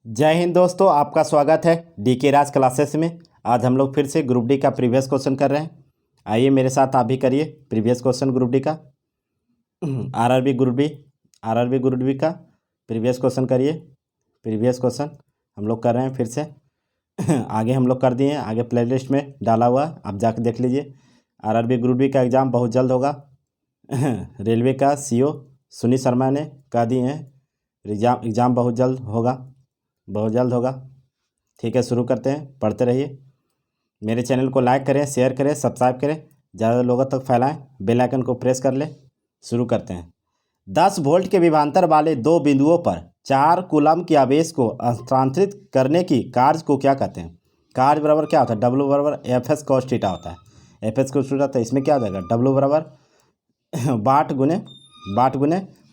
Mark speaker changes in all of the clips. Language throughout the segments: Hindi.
Speaker 1: जय हिंद दोस्तों, आपका स्वागत है डी के राज क्लासेस में। आज हम लोग फिर से ग्रुप डी का प्रीवियस क्वेश्चन कर रहे हैं। आइए मेरे साथ आप भी करिए प्रीवियस क्वेश्चन ग्रुप डी का। आरआरबी ग्रुप डी का प्रीवियस क्वेश्चन करिए। प्रीवियस क्वेश्चन हम लोग कर रहे हैं फिर से। आगे हम लोग कर दिए हैं, आगे प्लेलिस्ट में डाला हुआ, आप जाके देख लीजिए। आरआरबी ग्रुप डी का एग्ज़ाम बहुत जल्द होगा। रेलवे का सीओ सुनील शर्मा ने कह दिए हैं एग्ज़ाम बहुत जल्द होगा। ठीक है, शुरू करते हैं, पढ़ते रहिए। मेरे चैनल को लाइक करें, शेयर करें, सब्सक्राइब करें, ज़्यादा लोगों तक फैलाएं, बेल आइकन को प्रेस कर लें। शुरू करते हैं। 10 वोल्ट के विभवांतर वाले दो बिंदुओं पर 4 कूलम के आवेश को हस्तांतरित करने की कार्य को क्या कहते हैं? कार्य बराबर क्या होता है? W बराबर FS cos थीटा होता है। FS cos थीटा, तो इसमें क्या हो जाएगा? W बराबर बाट गुने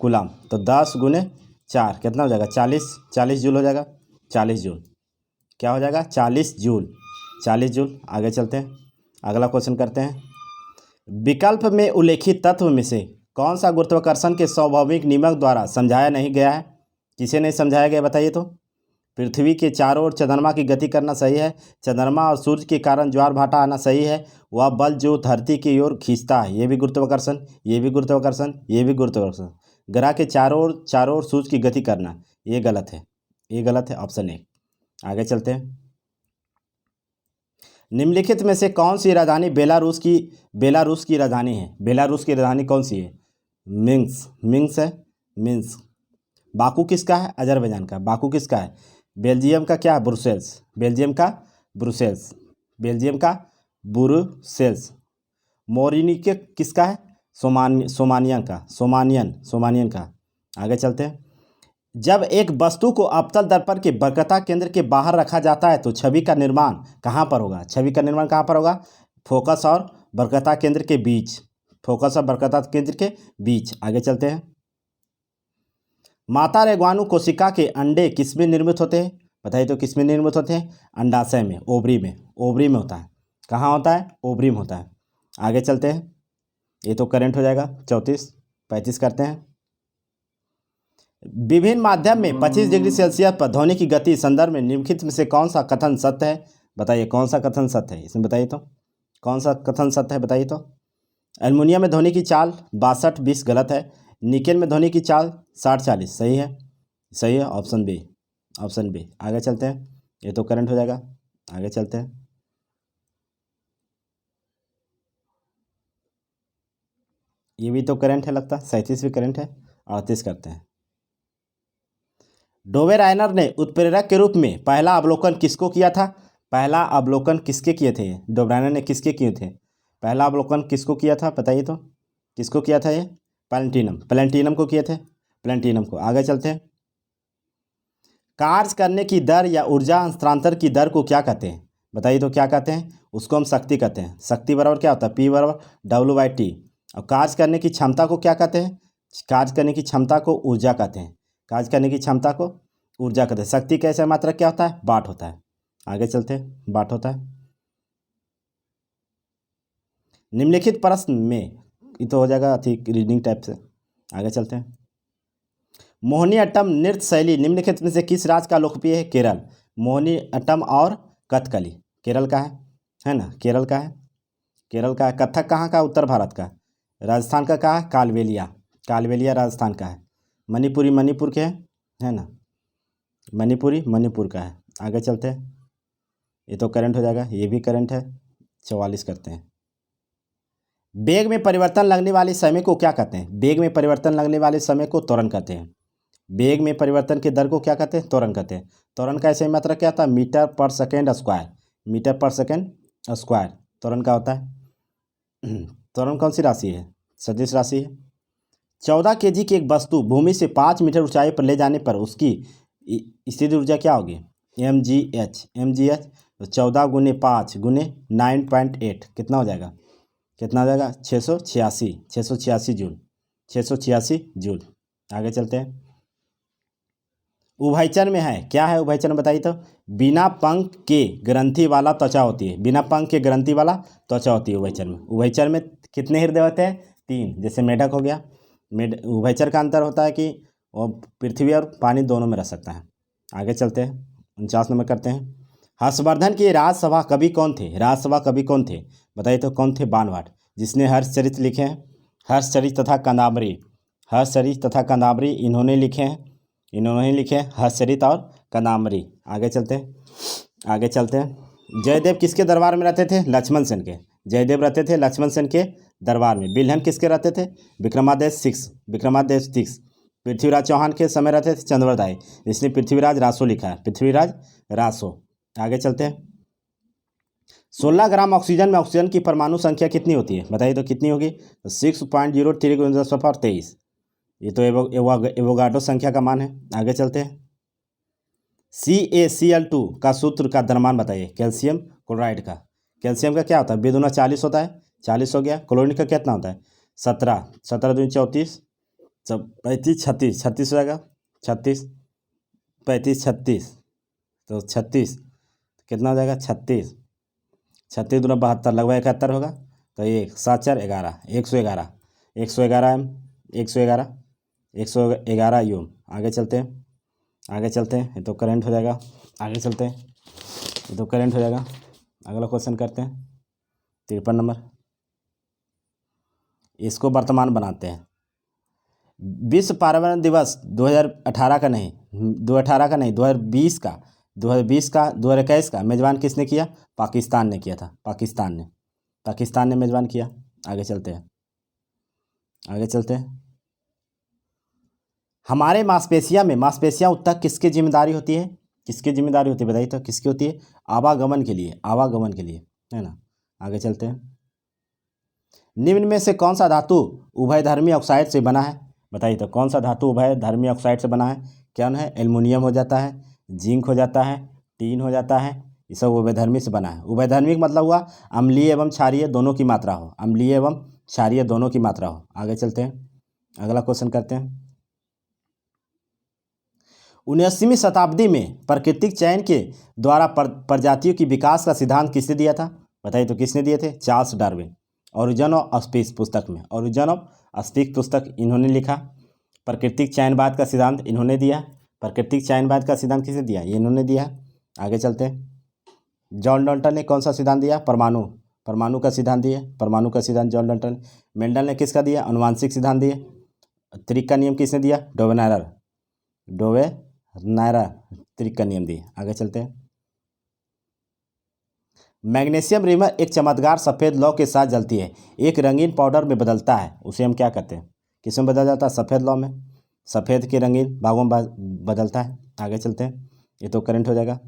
Speaker 1: कूलम, तो 10 गुने 4 कितना हो जाएगा? 40 जूल हो जाएगा। 40 जूल क्या हो जाएगा? 40 जूल। आगे चलते हैं, अगला क्वेश्चन करते हैं। विकल्प में उल्लेखित तत्व में से कौन सा गुरुत्वाकर्षण के स्वाभाविक नियम द्वारा समझाया नहीं गया है? किसे नहीं समझाया गया बताइए तो? पृथ्वी के चारों ओर चंद्रमा की गति करना सही है। चंद्रमा और सूर्य के कारण ज्वार भाटा आना सही है। वह बल जो धरती की ओर खींचता है, ये भी गुरुत्वाकर्षण। ग्रह के चारों ओर सूर्य की गति करना, ये गलत है, ऑप्शन ए। आगे चलते हैं। निम्नलिखित में से कौन सी राजधानी बेलारूस की राजधानी है? बेलारूस की राजधानी कौन सी है? मिन्स्क। बाकू किसका है? अजरबैजान का। बाकू किसका है? बेल्जियम का क्या है? बेल्जियम का ब्रुसेल्स। मोरिनिके किसका है? सोमानियन का। आगे चलते हैं। जब एक वस्तु को अवतल दर्पण के वक्रता केंद्र के बाहर रखा जाता है तो छवि का निर्माण कहाँ पर होगा? फोकस और वक्रता केंद्र के बीच। आगे चलते हैं। माता रेग्वाणु कोशिका के अंडे किसमें निर्मित होते हैं? बताइए तो किसमें निर्मित होते हैं? अंडाशय में, ओवरी में होता है। कहाँ होता है? ओवरी में होता है। आगे चलते हैं, ये तो करंट हो जाएगा। 35 करते हैं। विभिन्न माध्यम में 25 डिग्री सेल्सियस पर ध्वनि की गति संदर्भ में निम्नलिखित में से कौन सा कथन सत्य है? बताइए कौन सा कथन सत्य है? इसमें बताइए तो कौन सा कथन सत्य है, बताइए तो। एल्युमिनियम में ध्वनि की चाल 62-20 गलत है। निकेल में ध्वनि की चाल 60-40 सही है, ऑप्शन बी। आगे चलते हैं, ये तो करंट हो जाएगा। आगे चलते हैं। ये भी तो करंट है लगता है। 37 भी करंट है। 38 करते हैं। डोवेराइनर ने उत्प्रेरक के रूप में पहला अवलोकन किसको किया था? पहला अवलोकन किसके किए थे? डोवेराइनर ने किसके किए थे? पहला अवलोकन किसको किया था बताइए तो? किसको किया था? ये प्लेटिनम को किए थे। प्लेटिनम को। आगे चलते हैं। कार्य करने की दर या ऊर्जा हस्तांतरण की दर को क्या कहते हैं? बताइए तो क्या कहते हैं? उसको हम शक्ति कहते हैं। शक्ति बराबर क्या होता है? P बराबर W/T। और कार्य करने की क्षमता को क्या कहते हैं? कार्य करने की क्षमता को ऊर्जा कहते हैं। शक्ति का ऐसा मात्रक क्या होता है? वाट होता है। आगे चलते हैं, वाट होता है। निम्नलिखित प्रश्न में, ये तो हो जाएगा रीडिंग टाइप से। आगे चलते हैं। मोहिनीअट्टम नृत्य शैली निम्नलिखित में से किस राज्य का लोकप्रिय है? केरल। मोहिनीअट्टम और कथकली केरल का है ना? केरल का है। कथक कहाँ का? उत्तर भारत का। राजस्थान का कहाँ है? कालबेलिया राजस्थान का है। मणिपुरी मणिपुर के है ना? मणिपुर का है। आगे चलते हैं, ये तो करंट हो जाएगा। ये भी करंट है। 44 करते हैं। वेग में परिवर्तन लगने वाले समय को क्या कहते हैं? वेग में परिवर्तन लगने वाले समय को त्वरण कहते हैं। वेग में परिवर्तन के दर को क्या कहते हैं? त्वरण कहते हैं। त्वरण का ऐसे मात्रा क्या होता है? मीटर पर सेकेंड स्क्वायर त्वरण का होता है। त्वरण कौन सी राशि है? सदिश राशि है। 14 kg की एक वस्तु भूमि से 5 मीटर ऊंचाई पर ले जाने पर उसकी स्थितिज ऊर्जा क्या होगी? mgh। तो 14 गुने 5 गुने 9.8 कितना हो जाएगा? 686 जूल। आगे चलते हैं। उभयचर में है, क्या है उभयचर में बताइए तो? बिना पंख के ग्रंथि वाला त्वचा होती है। उभयचर में कितने हृदय होते हैं? 3। जैसे मेढक हो गया। उभयचर का अंतर होता है कि वो पृथ्वी और पानी दोनों में रह सकता है। आगे चलते हैं, 49 नंबर करते हैं। हर्षवर्धन के राज्यसभा कवि कौन थे? राज्यसभा कवि कौन थे? बताइए तो कौन थे? बाणभट्ट, जिसने हर्षचरित लिखे हैं। हर्षचरित तथा कादंबरी, हर्षचरित तथा कादंबरी इन्होंने लिखे हैं, इन्होंने लिखे हैं हर्षचरित और कादंबरी। आगे चलते हैं, आगे चलते हैं। जयदेव किसके दरबार में रहते थे? लक्ष्मण सेन के। जयदेव रहते थे लक्ष्मण सेन के दरबार में। बिल्हन किसके रहते थे? Vikramaditya six, Vikramaditya six. पृथ्वीराज चौहान के समय रहते थे चंद्रवरदाई, जिसने पृथ्वीराज रासो लिखा है, पृथ्वीराज रासो। आगे चलते हैं। 16 ग्राम ऑक्सीजन में ऑक्सीजन की परमाणु संख्या कितनी होती है? बताइए तो कितनी होगी? तो 6.03 × 10⁻23। ये तो एवोगाड्रो संख्या का मान है। आगे चलते हैं। CaCl2 का सूत्र का द्रव्यमान बताइए, कैल्शियम क्लोराइड का। कैल्शियम का क्या होता है? बेदुना 40 होता है, 40 हो गया। क्लोरीन का कितना होता है? 17, 17 दूनी 34, 35, 36, 36 हो जाएगा, 36, 35, 36, तो 36 कितना हो जाएगा? 36, 36 दूना 72, लगभग 71 होगा। तो 1 7 4 11, 111, 111 एम, 111, 111 यूम। आगे चलते हैं, आगे चलते हैं। ये तो करंट हो जाएगा। आगे चलते हैं, ये तो करंट हो जाएगा। अगला क्वेश्चन करते हैं, 53 नंबर। इसको वर्तमान बनाते हैं। विश्व पर्यावरण दिवस 2018 का नहीं, 2018 का नहीं, 2020 का, 2020 का, 2021 का मेज़बान किसने किया? पाकिस्तान ने किया था, पाकिस्तान ने मेज़बान किया। आगे चलते हैं, आगे चलते हैं। हमारे मांसपेशियाँ उत्तक किसकी जिम्मेदारी होती है? किसकी जिम्मेदारी होती है? बताइए तो किसकी होती है? आवागमन के लिए, आवागमन के लिए, है ना। आगे चलते हैं। निम्न में से कौन सा धातु उभयधर्मी ऑक्साइड से बना है? बताइए तो कौन सा धातु उभयधर्मी ऑक्साइड से बना है? क्या है? एल्युमिनियम हो जाता है, जिंक हो जाता है, टीन हो जाता है। ये सब उभयधर्मी से बना है। उभयधर्मी का मतलब हुआ अम्लीय एवं क्षारीय दोनों की मात्रा हो, अम्लीय एवं क्षारीय दोनों की मात्रा हो। आगे चलते हैं, अगला क्वेश्चन करते हैं। 19वीं शताब्दी में प्राकृतिक चयन के द्वारा प्रजातियों की विकास का सिद्धांत किसने दिया था? बताइए तो किसने दिए थे? Charles Darwin. Origin of species पुस्तक में, ओरिजिन ऑफ स्पीसीज पुस्तक इन्होंने लिखा। प्राकृतिक चयनवाद का सिद्धांत इन्होंने दिया। प्राकृतिक चयनवाद का सिद्धांत किसने दिया? ये इन्होंने दिया। आगे चलते हैं। जॉन डाल्टन ने कौन सा सिद्धांत दिया? परमाणु का सिद्धांत दिया, परमाणु का सिद्धांत जॉन डाल्टन। मेंडल ने किसका दिया? अनुवांशिक सिद्धांत दिए। त्रिक का नियम किसने दिया? डोवेनायरा त्रिक का नियम दिए। आगे चलते हैं। मैग्नीशियम रिमर एक चमकदार सफ़ेद लौ के साथ जलती है, एक रंगीन पाउडर में बदलता है, उसे हम क्या कहते हैं? किस में बदल जाता है? सफ़ेद लौ में, सफ़ेद के रंगीन भागों में बदलता है। आगे चलते हैं। ये तो करंट हो जाएगा,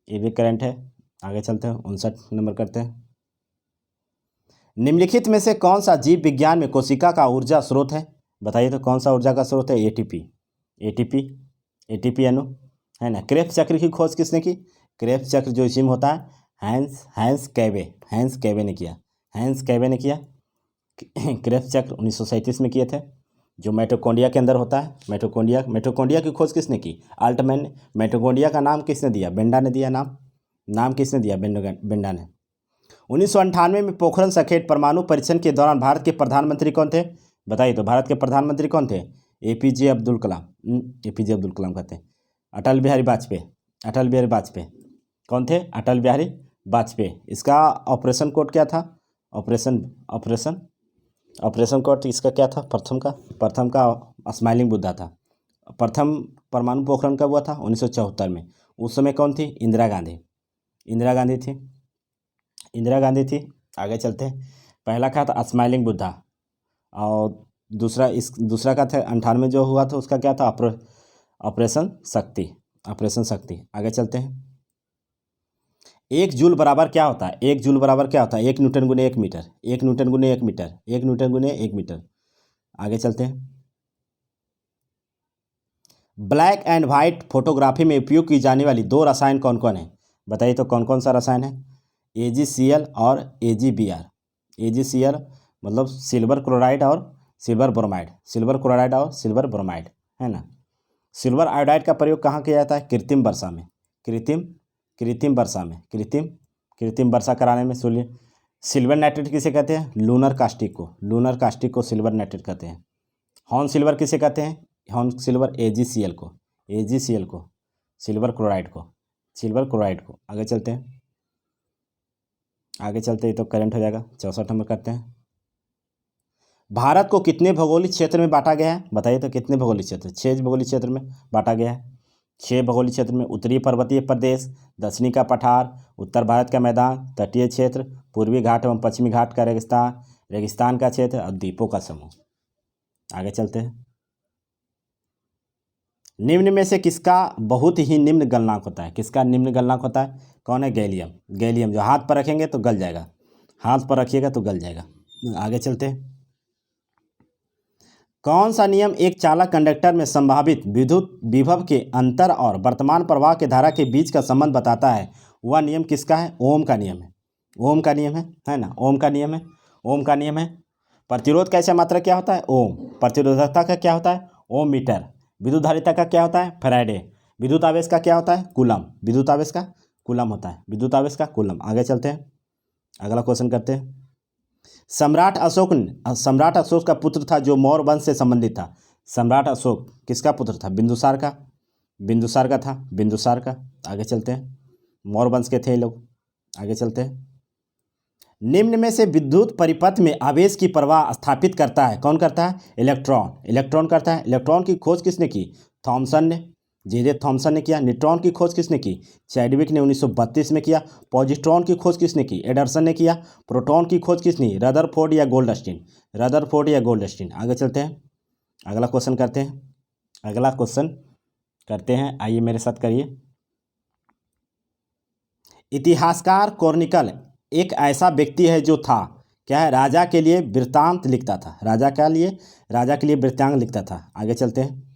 Speaker 1: ये भी करंट है। आगे चलते हैं, 59 नंबर करते हैं। निम्नलिखित में से कौन सा जीव विज्ञान में कोशिका का ऊर्जा स्रोत है? बताइए तो कौन सा ऊर्जा का स्रोत है? एटीपी अणु, है ना। क्रेब्स चक्र की खोज किसने की? क्रेब्स चक्र जो इसी में होता है, हैंस कैवे ने किया, हैंस कैवे ने किया। क्रेब्स चक्र 1937 में किए थे, जो मिटोकॉन्ड्रिया के अंदर होता है। मिटोकॉन्ड्रिया की खोज किसने की? अल्टमैन ने। मिटोकॉन्ड्रिया का नाम किसने दिया? बेंडा ने दिया। नाम किसने दिया? बेंडा ने। 1998 में पोखरण सखेट परमाणु परीक्षण के दौरान भारत के प्रधानमंत्री कौन थे? बताइए तो भारत के प्रधानमंत्री कौन थे? एपीजे अब्दुल कलाम, एपीजे अब्दुल कलाम कहते हैं। अटल बिहारी वाजपेयी कौन थे? अटल बिहारी वाजपेयी। इसका ऑपरेशन कोड क्या था? ऑपरेशन कोड इसका क्या था? प्रथम का स्माइलिंग बुद्धा था। प्रथम परमाणु पोखरण कब हुआ था? 1974 में। उस समय कौन थी? इंदिरा गांधी थी। आगे चलते हैं। पहला क्या था? स्माइलिंग बुद्धा। और दूसरा का था 98 जो हुआ था, उसका क्या था? ऑपरेशन शक्ति। आगे चलते हैं। 1 जूल बराबर क्या होता है? 1 न्यूटन गुने 1 मीटर, 1 न्यूटन गुने 1 मीटर। आगे चलते हैं। ब्लैक एंड वाइट फोटोग्राफी में उपयोग की जाने वाली 2 रसायन कौन कौन है? बताइए तो कौन कौन सा रसायन है? AgCl और AgBr। AgCl मतलब सिल्वर क्लोराइड और सिल्वर ब्रोमाइड, है ना। सिल्वर आयोडाइड का प्रयोग कहाँ किया जाता है? कृत्रिम वर्षा कराने में। सिल्वर नाइट्रेट किसे कहते हैं? लूनर कास्टिक को सिल्वर नाइट्रेट कहते हैं। हॉर्न सिल्वर किसे कहते हैं? हॉर्न सिल्वर AgCl को, AgCl को, सिल्वर क्लोराइड को, सिल्वर क्लोराइड को। आगे चलते हैं, आगे चलते ही तो करंट हो जाएगा। 64 नंबर करते हैं। भारत को कितने भौगोलिक क्षेत्र में बांटा गया है? बताइए तो कितने भौगोलिक क्षेत्र? 6 भौगोलिक क्षेत्र में बांटा गया है। 6 भौगोलिक क्षेत्र में उत्तरी पर्वतीय प्रदेश, दक्षिणी का पठार, उत्तर भारत का मैदान, तटीय क्षेत्र, पूर्वी घाट एवं पश्चिमी घाट का रेगिस्तान, रेगिस्तान का क्षेत्र और द्वीपों का समूह। आगे चलते हैं। निम्न में से किसका बहुत ही निम्न गलनांक होता है? किसका निम्न गलनांक होता है? कौन है? गैलियम। गैलियम जो हाथ पर रखेंगे तो गल जाएगा, हाथ पर रखिएगा तो गल जाएगा। आगे चलते हैं। कौन सा नियम एक चालक कंडक्टर में संभावित विद्युत विभव के अंतर और वर्तमान प्रवाह के धारा के बीच का संबंध बताता है? वह नियम किसका है? ओम का नियम है। ओम का नियम है ना? ओम का नियम है। ओम का नियम है। प्रतिरोध का ऐसा मात्रा क्या होता है? ओम। प्रतिरोधकता का क्या होता है? ओम मीटर। विद्युत धारिता का क्या होता है? फैराडे। विद्युत आवेश का क्या होता है? कूलम। विद्युत आवेश का कूलम होता है। विद्युत आवेश का कूलम। आगे चलते हैं, अगला क्वेश्चन करते हैं। सम्राट अशोक का पुत्र था जो मौर्य वंश से संबंधित था। सम्राट अशोक किसका पुत्र था? बिंदुसार का। बिंदुसार का था, बिंदुसार का। आगे चलते हैं, मौर्य वंश के थे ये लोग। आगे चलते हैं। निम्न में से विद्युत परिपथ में आवेश की प्रवाह स्थापित करता है कौन करता है? इलेक्ट्रॉन। इलेक्ट्रॉन करता है। इलेक्ट्रॉन की खोज किसने की? थॉमसन ने, जे थॉमसन ने किया। न्यूट्रॉन की खोज किसने की? चैडविक ने 1932 में किया। पॉजिट्रॉन की खोज किसने की? एडरसन ने किया। प्रोटॉन की खोज किसने? रदरफोर्ड या गोल्डस्टीन। रदरफोर्ड या गोल्डस्टीन। आगे चलते हैं, अगला क्वेश्चन करते हैं। अगला क्वेश्चन करते हैं, आइए मेरे साथ करिए। इतिहासकार क्रॉनिकल एक ऐसा व्यक्ति है जो था क्या है? राजा के लिए वृत्तांत लिखता था। राजा के लिए वृत्तांत लिखता था। आगे चलते हैं।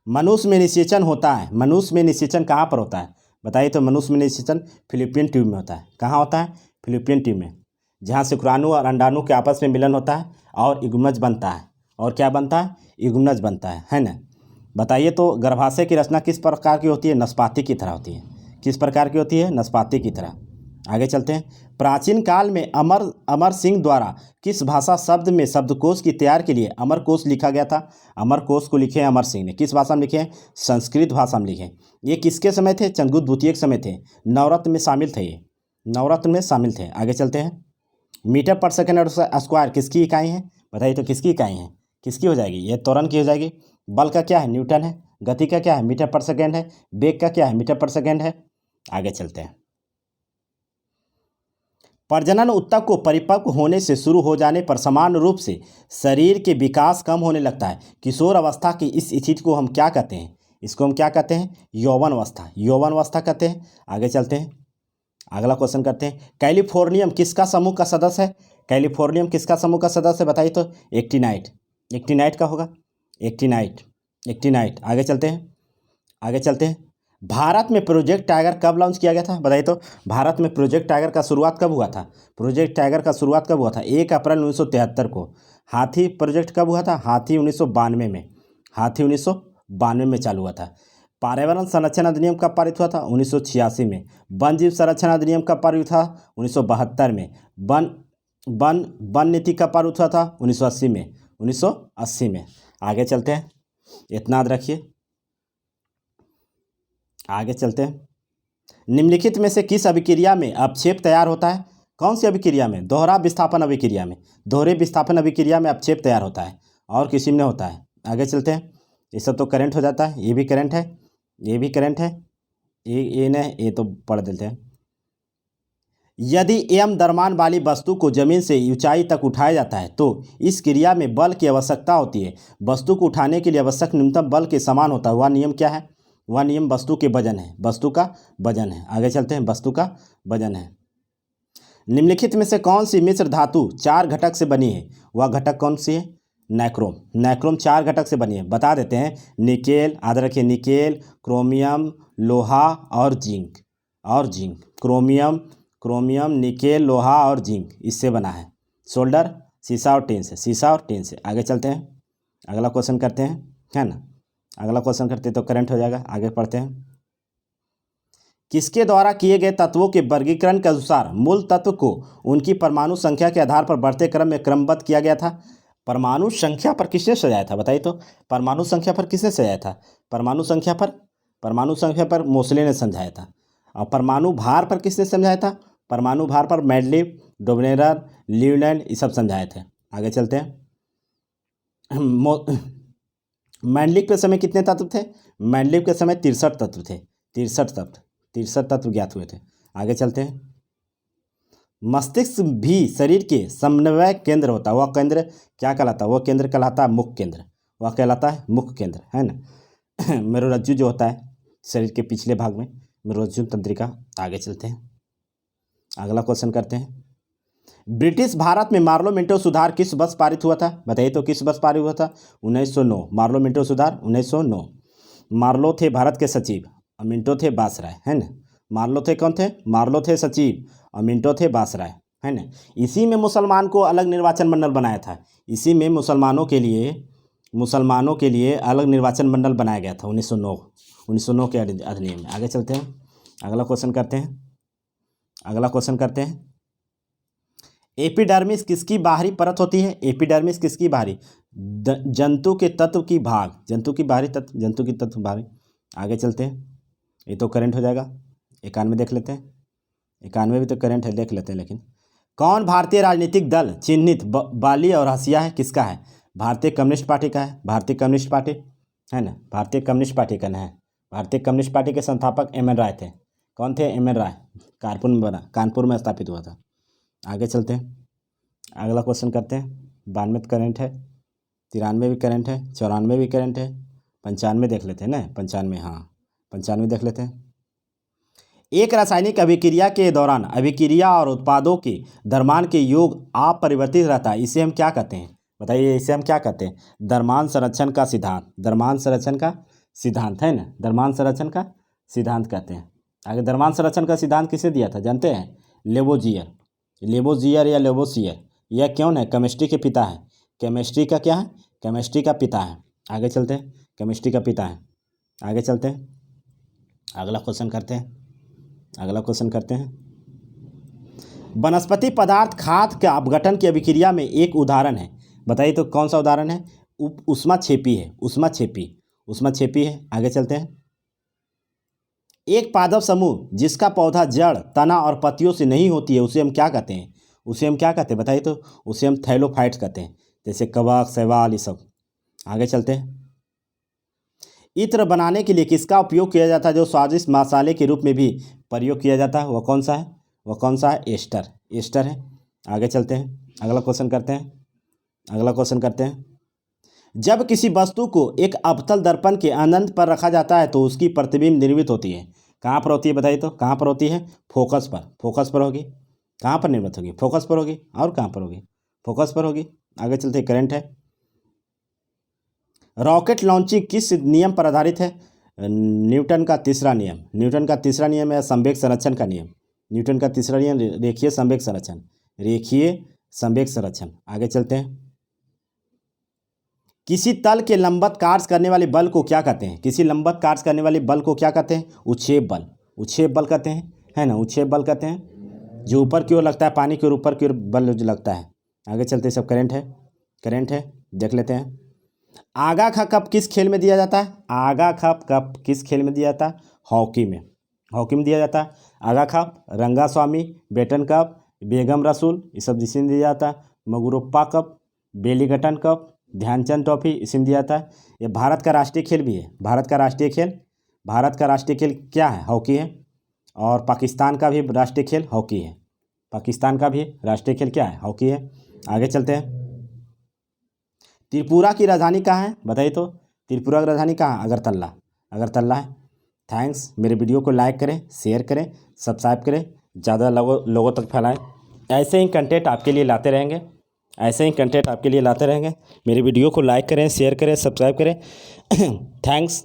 Speaker 1: मनुष्य में निषेचन होता है। मनुष्य में निषेचन कहाँ पर होता है? बताइए तो। मनुष्य में निषेचन फिलिपियन ट्यूब में होता है। कहाँ होता है? फिलिपियन ट्यूब में, जहाँ शुक्राणु और अंडाणु के आपस में मिलन होता है और युग्मज बनता है। और क्या बनता है? युग्मज बनता है ना? बताइए तो गर्भाशय की रचना किस प्रकार की होती है? नाशपाती की तरह होती है। किस प्रकार की होती है? नाशपाती की तरह। आगे चलते हैं। प्राचीन काल में अमर सिंह द्वारा किस भाषा शब्द में शब्दकोश की तैयार के लिए अमरकोश लिखा गया था? अमरकोश को लिखे अमर सिंह ने। किस भाषा में लिखे हैं? संस्कृत भाषा में लिखे। ये किसके समय थे? चंद्रगुप्त द्वितीय के समय थे। नवरत्न में शामिल थे ये, नवरत्न में शामिल थे। आगे चलते हैं। मीटर पर सेकेंड और स्क्वायर किसकी इकाई है? बताइए तो किसकी इकाई है? किसकी हो जाएगी? ये त्वरण की हो जाएगी। बल का क्या है? न्यूटन है। गति का क्या है? मीटर पर सेकेंड है। वेग का क्या है? मीटर पर सेकेंड है। आगे चलते हैं। प्रजनन ऊतक को परिपक्व होने से शुरू हो जाने पर समान रूप से शरीर के विकास कम होने लगता है। किशोर अवस्था की इस स्थिति को हम क्या कहते हैं? इसको हम क्या कहते हैं? यौवन अवस्था। यौवन अवस्था कहते हैं। आगे चलते हैं, अगला क्वेश्चन करते हैं। कैलिफोर्नियम किसका समूह का सदस्य है? कैलिफोर्नियम किसका समूह का सदस्य है? बताइए तो। एक्टिनाइट। एक्टिनाइट का होगा। Actinide, actinide. आगे चलते हैं, आगे चलते हैं। भारत में प्रोजेक्ट टाइगर कब लॉन्च किया गया था? बताइए तो। भारत में प्रोजेक्ट टाइगर का शुरुआत कब हुआ था? प्रोजेक्ट टाइगर का शुरुआत कब हुआ था? 1 अप्रैल 1973 को। हाथी प्रोजेक्ट कब हुआ था? हाथी 1992 में। हाथी 1992 में चालू हुआ था। पर्यावरण संरक्षण अधिनियम कब पारित हुआ था? 1986 में। वन जीव संरक्षण अधिनियम कब पारित हुआ था? 1972 में। वन वन वन नीति कब पारित हुआ था? 1980 में। 1980 में। आगे चलते हैं, इतना याद रखिए। आगे चलते हैं। निम्नलिखित में से किस अभिक्रिया में अपक्षेप तैयार होता है? कौन सी अभिक्रिया में? दोहरा विस्थापन अभिक्रिया में। दोहरे विस्थापन अभिक्रिया में अपक्षेप तैयार होता है और किसी में नहीं होता है। आगे चलते हैं। ये सब तो करंट हो जाता है। ये भी करंट है, ये भी करंट है, ये नहीं, ये तो पढ़ देते हैं। यदि एम द्रव्यमान वाली वस्तु को जमीन से ऊंचाई तक उठाया जाता है तो इस क्रिया में बल की आवश्यकता होती है। वस्तु को उठाने के लिए आवश्यक न्यूनतम बल के समान होता है। वह नियम क्या है? वह नियम वस्तु के वजन है। वस्तु का वजन है। आगे चलते हैं, वस्तु का वजन है। निम्नलिखित में से कौन सी मिश्र धातु 4 घटक से बनी है? वह घटक कौन सी है? नाइक्रोम। नाइक्रोम 4 घटक से बनी है। बता देते हैं। निकेल, याद रखिए, निकेल, क्रोमियम, लोहा और जिंक। क्रोमियम, निकेल, लोहा और जिंक, इससे बना है। सोल्डर, शीशा और टिन से। शीशा और टिन से। आगे चलते हैं, अगला क्वेश्चन करते हैं, है ना? अगला क्वेश्चन करते हैं तो करंट हो जाएगा। आगे पढ़ते हैं। किसके द्वारा किए गए तत्वों के वर्गीकरण के अनुसार मूल तत्व को उनकी परमाणु संख्या के आधार पर बढ़ते क्रम में क्रमबद्ध किया गया था? परमाणु संख्या पर किसने सजाया था बताइए तो। परमाणु संख्या पर किसने सजाया था। परमाणु संख्या पर मोसले ने समझाया था। और परमाणु भार पर किसने समझाया था। परमाणु भार पर मेंडलीव, डोबनेरर, लीवलैंड ये सब समझाए थे। आगे चलते हैं। मेंडलीव के समय कितने तत्व थे। मेंडलीव के समय 63 तत्व थे। 63 तत्व ज्ञात हुए थे। आगे चलते हैं। मस्तिष्क भी शरीर के समन्वय केंद्र होता है। वह केंद्र क्या कहलाता है। वह केंद्र कहलाता है मुख्य केंद्र। वह कहलाता है मुख्य केंद्र, है ना। मेरुरज्जु जो होता है शरीर के पिछले भाग में, मेरुरज्जु तंत्रिका। आगे चलते हैं, अगला क्वेश्चन करते हैं। ब्रिटिश भारत में मार्लो मिंटो सुधार किस वर्ष पारित हुआ था बताइए तो। किस वर्ष पारित हुआ था। 1909। मार्लो मिंटो सुधार 1909। मार्लो थे भारत के सचिव और मिंटो थे बासराय, है ना। मार्लो थे कौन थे। मार्लो थे सचिव और मिंटो थे बासराय, है ना। इसी में मुसलमान को अलग निर्वाचन मंडल बनाया था। इसी में मुसलमानों के लिए अलग निर्वाचन मंडल बनाया गया था 1909 के अधिनियम में। आगे चलते हैं, अगला क्वेश्चन करते हैं। एपिडर्मिस किसकी बाहरी परत होती है। एपिडर्मिस किसकी बाहरी। जंतु के तत्व की बाहरी। आगे चलते हैं, ये तो करंट हो जाएगा। 91 देख लेते हैं। 91 भी तो करंट है, देख लेते हैं। लेकिन कौन भारतीय राजनीतिक दल चिन्हित बाली और हसिया है, किसका है। भारतीय कम्युनिस्ट पार्टी का है। भारतीय कम्युनिस्ट पार्टी, है ना। भारतीय कम्युनिस्ट पार्टी का है। भारतीय कम्युनिस्ट पार्टी के संस्थापक एम.एन. राय थे। कौन थे। एम.एन. राय। कानपुर में स्थापित हुआ था। आगे चलते हैं, अगला क्वेश्चन करते हैं। 92 करंट है, 93 भी करंट है, 94 भी करंट है, 95 देख लेते हैं ना। 95, हाँ 95 देख लेते हैं। एक रासायनिक अभिक्रिया के दौरान अभिक्रिया और उत्पादों के द्रव्यमान के योग अपरिवर्तित रहता है, इसे हम क्या कहते हैं बताइए। इसे हम क्या कहते हैं। द्रव्यमान संरक्षण का सिद्धांत। द्रव्यमान संरक्षण का सिद्धांत, है ना। द्रव्यमान संरक्षण का सिद्धांत कहते हैं। आगे द्रव्यमान संरक्षण का सिद्धांत किसे दिया था जानते हैं। लेवोजियर या लेवोसियर। यह क्यों है। केमिस्ट्री के पिता है। केमिस्ट्री का क्या है। केमिस्ट्री का पिता है। आगे चलते हैं, केमिस्ट्री का पिता है। आगे चलते हैं, अगला क्वेश्चन करते हैं। वनस्पति पदार्थ खाद के अपघटन की अभिक्रिया में एक उदाहरण है बताइए तो। कौन सा उदाहरण है। ऊष्मा छेपी है। आगे चलते हैं। एक पादप समूह जिसका पौधा जड़, तना और पत्तियों से नहीं होती है, उसे हम क्या कहते हैं बताइए तो। उसे हम थैलोफाइट्स कहते हैं, जैसे कवक, शैवाल, ये सब। आगे चलते हैं। इत्र बनाने के लिए किसका उपयोग किया जाता है, जो स्वादिष्ट मसाले के रूप में भी प्रयोग किया जाता है, वह कौन सा है। एस्टर है। आगे चलते हैं, अगला क्वेश्चन करते हैं। जब किसी वस्तु को एक अवतल दर्पण के अनंत पर रखा जाता है तो उसकी प्रतिबिंब निर्मित होती है। कहाँ पर होती है बताइए तो। कहाँ पर होती है। फोकस पर होगी। कहाँ पर निर्मित होगी। फोकस पर होगी। और कहाँ पर होगी। फोकस पर होगी। आगे चलते हैं, करंट है। रॉकेट लॉन्चिंग किस नियम पर आधारित है। न्यूटन का तीसरा नियम है संवेग संरक्षण का नियम। न्यूटन का तीसरा नियम रेखीय संवेग संरक्षण। आगे चलते हैं। किसी तल के लंबवत कार्य करने वाले बल को क्या कहते हैं। उच्छेद बल कहते हैं, है ना। उच्छेद बल कहते हैं, जो ऊपर की ओर लगता है, पानी के ऊपर की ओर बल जो लगता है। आगे चलते हैं, सब करंट है, देख लेते हैं। आगा खा कप किस खेल में दिया जाता है। हॉकी में दिया जाता है। आगा खप, रंगा स्वामी, बेटन कप, बेगम रसूल, ये सब इसी में दिया जाता है। मगुरुप्पा कप, बेलीगटन कप, ध्यानचंद ट्रॉफी इसी में दिया जाता है। ये भारत का राष्ट्रीय खेल भी है। भारत का राष्ट्रीय खेल क्या है। हॉकी है। और पाकिस्तान का भी राष्ट्रीय खेल हॉकी है। हॉकी है। आगे चलते हैं। त्रिपुरा की राजधानी कहाँ है बताइए तो। त्रिपुरा की राजधानी कहाँ है। अगरतला है। थैंक्स। मेरे वीडियो को लाइक करें, शेयर करें, सब्सक्राइब करें, ज़्यादा लोगों तक फैलाएं। ऐसे ही कंटेंट आपके लिए लाते रहेंगे। मेरे वीडियो को लाइक करें, शेयर करें, सब्सक्राइब करें। थैंक्स।